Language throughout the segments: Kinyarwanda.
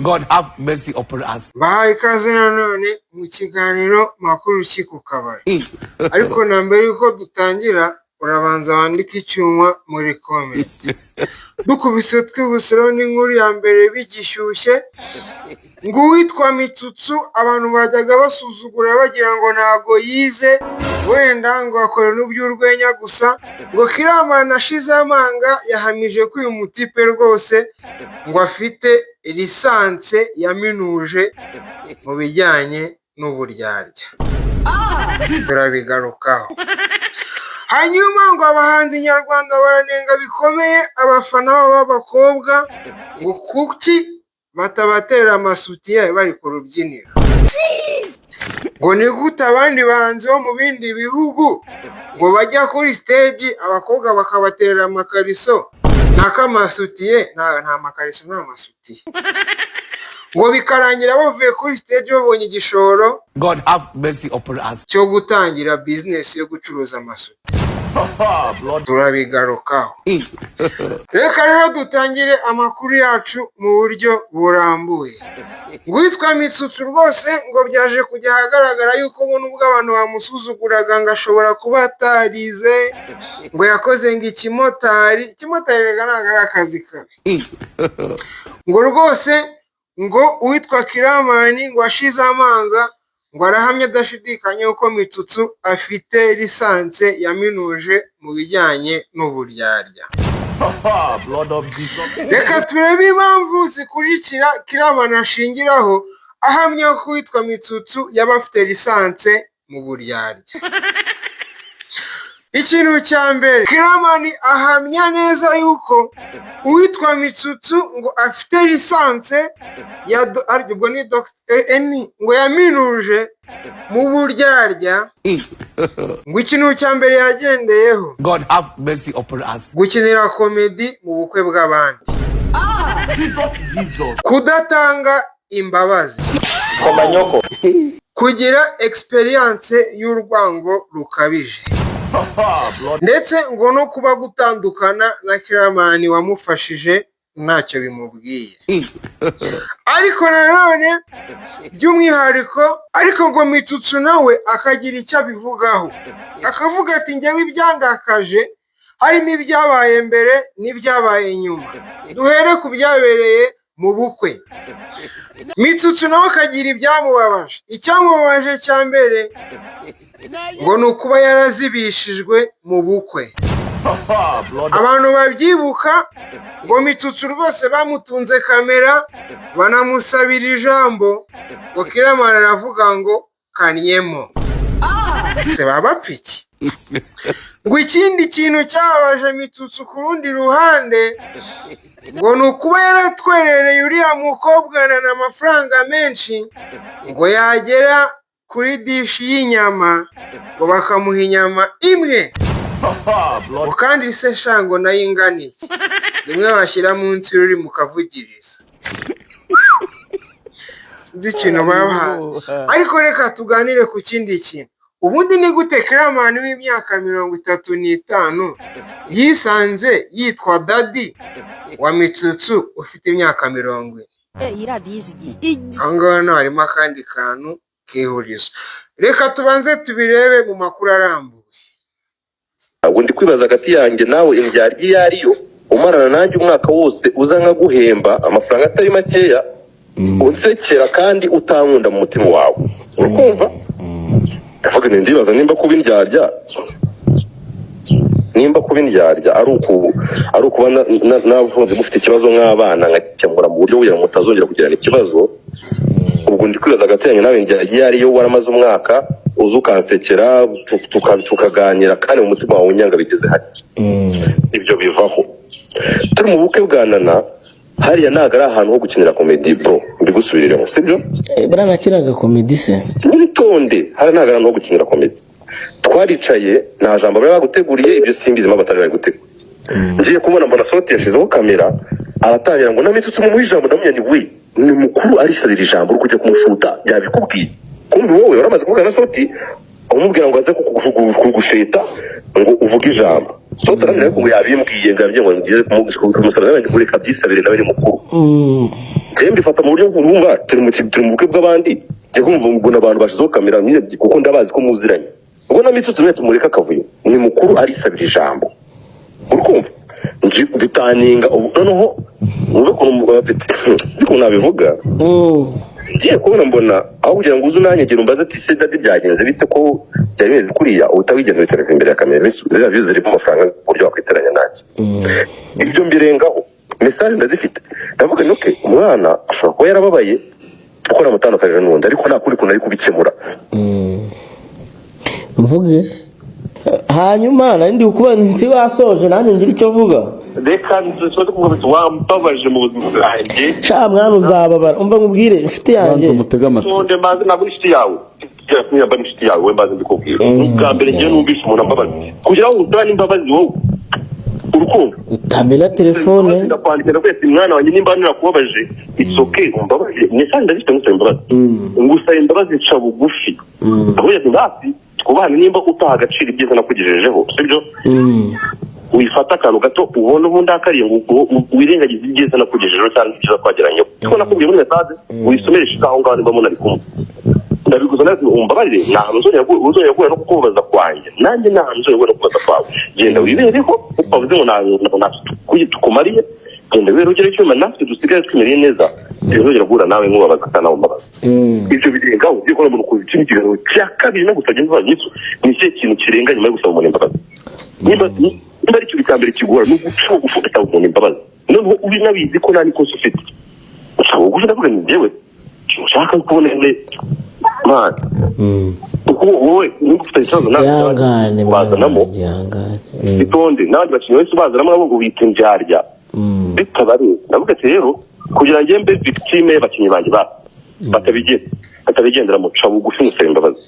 God have mercy upon us. Bahaye ikaze nanone mu kiganiro makuru ku kabari. Ariko na mbere yuko dutangira urabanza wandika icyuma muri comment. Dukubise twihusiraho n'inkuru ya mbere bigishyushye ngo uwitwa Mitsutsu abantu bajyaga basuzugura bagira ngo ntago yize wenda ngo akore n'uby'urwenya gusa ngo Kiramana ashize amanga yahamije ko uyu mutipe rwose ngo afite lisanse yaminuje mu bijyanye n'uburyarya. Turabigarukaho. Hanyuma ngo abahanzi nyarwanda baranenga bikomeye abafana b'abakobwa ngo kuki batabatera amasutiye bari ku rubyiniro. Ngo ni gute abandi bahanzi bo mu bindi bihugu ngo bajya kuri stage abakobwa bakabaterera amakariso n'akamasutiye nta makariso nta masutiye ngo bikarangira bavuye kuri stage babonye igishoro God have mercy upon us. cyo gutangira business yo gucuruza amasutiye. Turabigarukaho. Reka rero dutangire amakuru yacu mu buryo burambuye. Witwa Mitsutsu rwose ngo byaje kujya ahagaragara yuko ngo nubwo abantu bamusuzuguraga ngo ashobora kuba atarize ngo yakoze ngo ikimotari rega ntabwo ari akazi kabi. Ngo rwose ngo uwitwa Kiramani ngo ashize amanga ngo arahamya adashidikanya yuko Mitsutsu afite lisanse yaminuje mu bijyanye n'uburyarya. Reka turebe impamvu zikurikira Kiramani ashingiraho ahamya ko uwitwa Mitsutsu yaba afite lisanse mu buryarya. Ikintu cya mbere, Kiramani ahamya neza yuko uwitwa Mitsutsu ngo afite lisanse ubwo ni ngo yaminuje mu buryarya. Ngo ikintu cya mbere yagendeyeho God have mercy upon us. gukinira komedi mu bukwe bw'abandi, kudatanga imbabazi, kugira experience y'urwango rukabije, ndetse ngo no kuba gutandukana na Kiramani wamufashije ntacyo bimubwiye. Ariko nanone by'umwihariko ngo Mitsutsu nawe akagira icyo abivugaho, akavuga ati njyewe ibyandakaje harimo ibyabaye mbere n'ibyabaye nyuma, duhere ku byabereye mu bukwe. Mitsutsu nawe akagira ibyamubabaje. Icyamubabaje cya mbere ngo ni ukuba yarazibishijwe mu bukwe. Abantu babyibuka ngo Mitsutsu rwose bamutunze kamera banamusabira ijambo ngo Kiramani aravuga ngo kanyemo. Se babapfa iki? Ngo ikindi kintu cyababaje Mitsutsu ku rundi ruhande ngo ni ukuba yaratwerereye uriya mukobwa n'amafaranga menshi ngo yagera kuri dishi y'inyama ngo bakamuha inyama imwe ngo kandi se shango nayo inganiye rimwe bashyira munsi ruri mu kavugiriza. Sinzi ikintu babahaye. Ariko reka tuganire ku kindi kintu. Ubundi ni gute Kiramani w'imyaka 35 yisanze yitwa Daddy wa Mitsutsu ufite imyaka 40? Ahangaha naho harimo akandi kantu kihurizo. Reka tubanze tubirebe mu makuru arambuye. Ubundi kwibaza hagati yanjye nawe imbyaryi iyo ariyo umarana nanjye umwaka wose uza nkaguhemba amafaranga atari makeya unsekera kandi utankunda mu mutima wawe, urukumva? Ndavuga nti ndibaza nimba kuba indyarya ari ukuba navuze mufite ikibazo nk'abana nkakemura mu buryo kugira ngo mutazongera kugirana ikibazo. Ubwo ndi kwibaza hagati yanjye nawe indyaryi iyo ariyo waramaze umwaka uza ukansekera tukaganira kandi mu mutima wawe unyanga bigeze hari. Ibyo bivaho. Turi mu bukwe bwa Nana hariya ntago ari ahantu ho gukinira komedi bro, mbigusubiriremo sibyo? Bra nakiraga komedi se witonde, hari ntago ari ahantu ho gukinira komedi. Twaricaye nta jambo bari baguteguriye, ibyo simbizi mpamvu batari bari gutegura. Ngiye kubona mbona Sauti yashizeho kamera aratangira ngo na Mitsutsu mu ijambo ndamenya ni we ni mukuru arisabira ijambo kujya kumushuta yabikubwiye. Kumbi wowe waramaze kuvuga na Sauti umubwira ngo aze kugusheta ngo uvuge ijambo. Sauti aramira ko yabimbwiye ngabye ngo ngiye kumusaba n'abandi kuri kabyisabire nawe ni mukuru. mbifata mu buryo bw'umva turi mu bukwe bw'abandi njye kumva mbona abantu bashizeho kamera nyine kuko ndabazi ko muziranye ubwo na mitsutsu mwe tumureka akavuyo ni mukuru arisabira ijambo urukumva bitaninga noneho mube ko siko nabivuga ngiye kubona mbona aho kugira ngo uze unanyegera umbaze ati se dadi byagenze bite ko byari bimeze kuriya utawigendera telefone imbere ya kamera ziriya views ziri mu mafaranga ku buryo wakwiteranya nanjye ibyo mbirengaho message ndazifite ndavuga nti okay umwana ashobora kuba yarababaye kuko namutandukanije n'undi ariko nta kundi kuntu ari kubikemura mvuge hanyuma nandi ukuba nsi wasoje nanjye ngira icyo vuga reka nzisoze kuvuga ati wambabaje mu buzima bwanjye sha mwana uzababara umva nkubwire inshuti yanjye umutega amatwi sonde maze ntabwo inshuti yawe yaba inshuti yawe we mbaze mbikubwira ubwa mbere ngiye numvise umuntu ambabaza kugira ngo utane imbabazi wowe urukundo utamena telefone ndakwandikira kwese mwana wanjye nimba nirakubabaje it's okay umbabaje nyesanga ndafite ngusaba imbabazi ngusaba imbabazi nca bugufi aho yati ndasi twubahane nimba utaha agaciro ibyiza nakugejejeho sibyo wifata akantu gato ubona ubundi akariye ngo wirengagize ibyiza nakugejejeho cyangwa ibyiza twageranyeho kuko nakubwiye muri message wisomereshe aho ngaho nimba munari kumwe ndabiguza nawe umbabarire nta hantu uzongera guhura no kukubabaza kwanjye nanjye nta hantu uzongera guhura no kubabaza kwawe genda wibereho ukavuze ngo nta tukumariye genda wibere ugere icyuma natwe dusigaye twimeriye neza ntizongera guhura nawe nk'ubabaza kandi nawe umbabaza ibyo birengaho ugiye kubona umuntu kuva ikindi kiganiro cya kabiri no gusabye imbabazi nyinshi ni ikihe kintu kirenga nyuma yo gusaba umuntu imbabazi niba ari ikintu cya mbere kigora ni uguca bugufi ugasaba umuntu imbabazi noneho ubi nabizi ko nta n'ikosa ufite uca bugufi ndavuga ni njyewe ushaka kubona mwana uko wowe niba ufite ikibazo nawe wazanamo itonde n'abandi bakinnyi wese ubazanamo nabo ngo bita indyarya bitabareba ndavuga ati rero kugira ngo mbe victime y'abakinnyi banjye batabigendera mu ca bugufi musaba imbabazi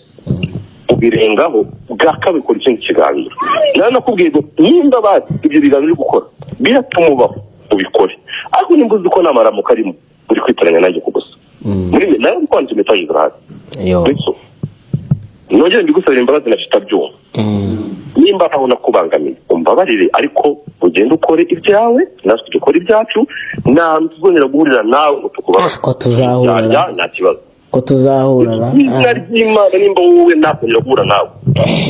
ubirengaho bwa kabiri ukora ikindi kiganiro nawe nakubwiye ngo nimba bazi ibyo biganiro uri gukora biratuma ubaho ubikore ariko nimba uzi ko nta maramuko arimo uri kwitiranya nanjye ku gusa nawe uri kwandika message zirahari bityo nongere mbigusabira imbabazi nafite abyumva nimba aho nakubangamiye umbabarire ariko ugende ukore ibyawe natwe dukore ibyacu nta tuzongera guhurira nawe ngo tukubabaze ko tuzahura nta kibazo ko tuzahura izina ry'Imana nimba wowe nakongera guhura nawe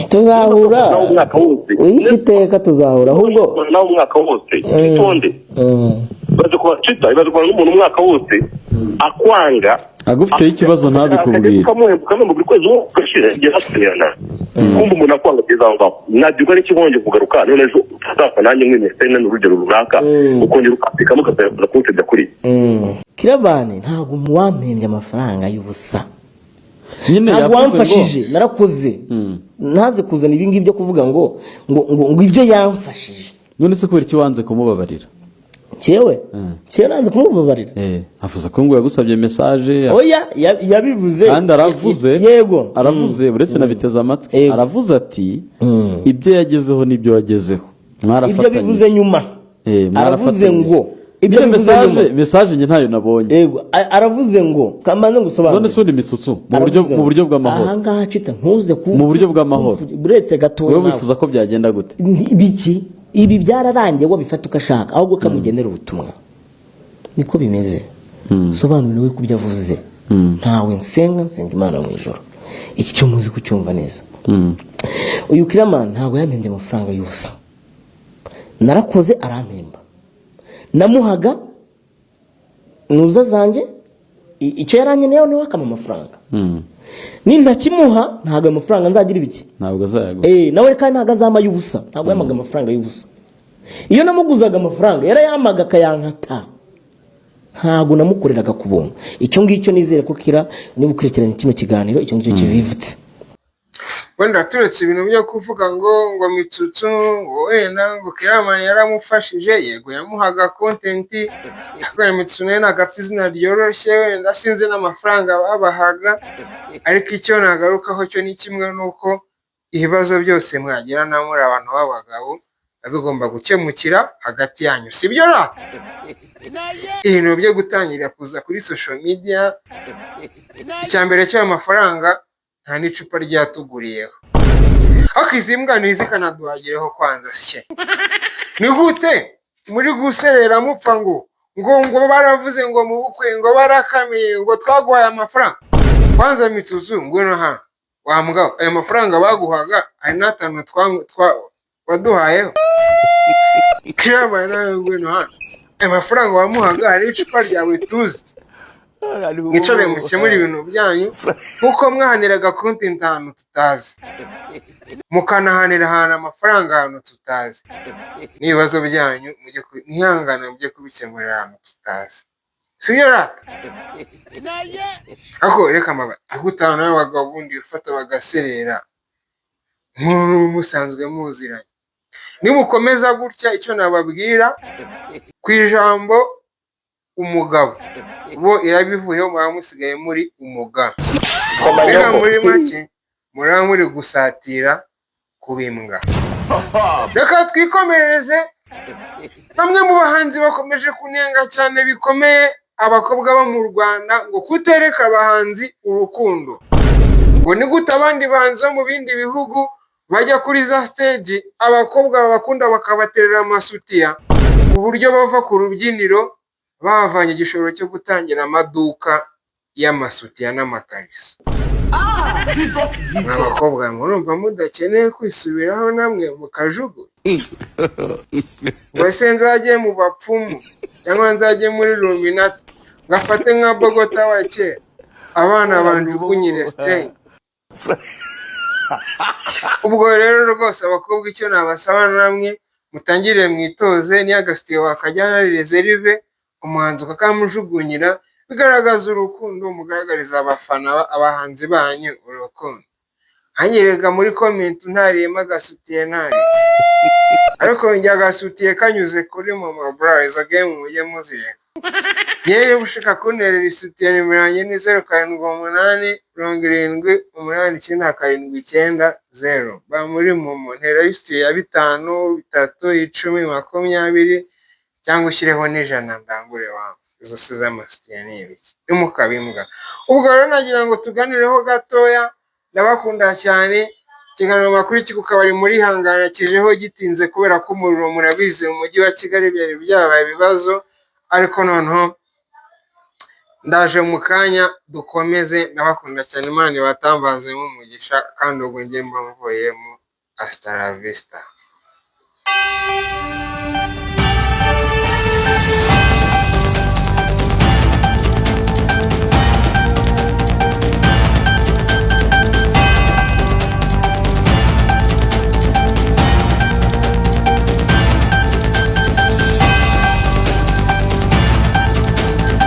tuzahura nawe umwaka wose w'igiteka tuzahura ahubwo nawe umwaka wose itonde baje kuba cita baje kuba n'umuntu umwaka wose akwanga agufiteho ikibazo ntabikubwire kamwe mu kwezi wo gashira igihe haterana kumva umuntu akwanga kugeza aho ngaho nabyuka n'ikibonye kugaruka none ejo utazapfa nanjye mwemesene n'urugero runaka ukongera ukapikamo ukazayakuza kunsebya kuri Kirabane ntabwo muwampembye amafaranga y'ubusa nyine ntabwo wamfashije narakoze ntaze kuzana ibi ngibi byo kuvuga ngo ibyo yamfashije none se kubera iki wanze kumubabarira cyewe nanze kumubabarira avuze ko ngo yagusabye message oya yabivuze kandi aravuze yego aravuze uretse nabiteze amatwi aravuze ati ibyo yagezeho nibyo wagezeho ibyo bivuze nyuma aravuze ngo ibyo message nge ntayo nabonye yego aravuze ngo kamanze ngusobanura none sundi mitsutsu mu buryo bw'amahoro aha ngaha cita ntuze ku mu buryo bw'amahoro buretse gatoya wowe wifuza ko byagenda gute biki ibi byararangiye ngo bifata ukashaka ahubwo kamugenera ubutumwa niko bimeze sobanura we kubyo avuze ntawe nsenga Imana mu ijoro iki cyo muzi kucyumva neza uyu Kiramani ntabwo yampembye amafaranga yose narakoze arampemba namuhaga nuza zanjye icyo yaranyeneyeho niwe akama amafaranga nintakimuha ntabwo amafaranga nzagira ibiki ntabwo azayaguha nawe kandi ntabwo azama y'ubusa ntabwo yamaga amafaranga y'ubusa iyo namuguzaga amafaranga yarayamaga akayankata ntabwo namukoreraga ku buntu icyo ngicyo nizere ko Kira niba ukurikiranye kino kiganiro icyo ngicyo kivivutse wenda turetse ibintu byo kuvuga ngo mitsutsu ngo wenda ngo Kiramani yaramufashije yego yamuhaga content yakoye mitsutsu nayo nagafite izina ryoroshye wenda sinzi n'amafaranga babahaga ariko icyo nagarukaho cyo ni kimwe nuko ibibazo byose mwagira na muri abantu b'abagabo bigomba gukemukira hagati yanyu sibyo ra ibintu byo gutangira kuza kuri social media icyambere cy'ayo mafaranga nta n'icupa ryatuguriyeho akizimbwa nizikanaduhagireho kwanza sye ni gute muri guserera mupfa ngo ngo baravuze ngo mu bukwe ngo barakamiye ngo twaguhaye amafaranga. Kwanza Mituzu ngwino hano wa mugabo, ayo mafaranga baguhaga ari n'atanu waduhayeho. Kirama nawe ngwino hano, ayo mafaranga wamuhaga hari icupa ryawe tuzi. Mwicare mukemura ibintu byanyu nkuko mwahaniraga content ahantu tutazi, mukanahanira ahantu amafaranga ahantu tutazi. N'ibibazo byanyu mwihangane mujye kubikemurira ahantu tutazi, sibyo rata? Ako reka amabati gutana n'abagabo bundi bifata bagaserera nk'uru musanzwe muziranye. Nimukomeza gutya icyo nababwira ku ijambo umugabo bo irabivuyeho, muba musigaye muri umugabo. Reka muri make muraba muri gusatira kubimbwa. Reka twikomereze. Bamwe mu bahanzi bakomeje kunenga cyane bikomeye abakobwa bo mu Rwanda ngo kutereka abahanzi urukundo. Ngo ni gute abandi bahanzi bo mu bindi bihugu bajya kuri za stage abakobwa babakunda bakabaterera amasutiya ku buryo bava ku rubyiniro bavanye igishoro cyo gutangira amaduka y'amasutiya n'amakariso. Abakobwa murumva mudakeneye kwisubiraho namwe mukajugu? Wese nzajye mu bapfumu cyangwa nzajye muri Illuminati ngafate nka Bogota wa kera abana banjugunyire string. Ubwo rero rwose abakobwa icyo nabasaba namwe mutangire mwitoze, ni agasutiye wakajyana ari reserve umuhanzi ukakamujugunyira, bigaragaza urukundo, mugaragariza abafana abahanzi banyu urukundo. Hanyerega muri comment ntariyemo agasutiye ntari, ariko njye agasutiye kanyuze kuri Mama Bra, izo game mujye muzireka. Yewe ushaka kunterera isutiye nimero yanjye ni 0788 70 89790. Ba muri Momo ntera isutiye ya 5, 3, 10, 20 cyangwa ushyireho n'ijana ndangure wawe. Izo si z'amasutiye ni ibiki? Nimukabimbwa. Ubwo rero nagira ngo tuganireho gatoya, ndabakunda cyane. Ikiganiro makuru kikukabari muri hangana kijeho gitinze kubera ko umuriro murabizi mu mujyi wa Kigali byari byabaye ibibazo, ariko noneho ndaje mu kanya dukomeze. Ndabakunda cyane, Imana ibatambaze mu mugisha kandi ubwo njye mba mvuyemo. Hasta la vista.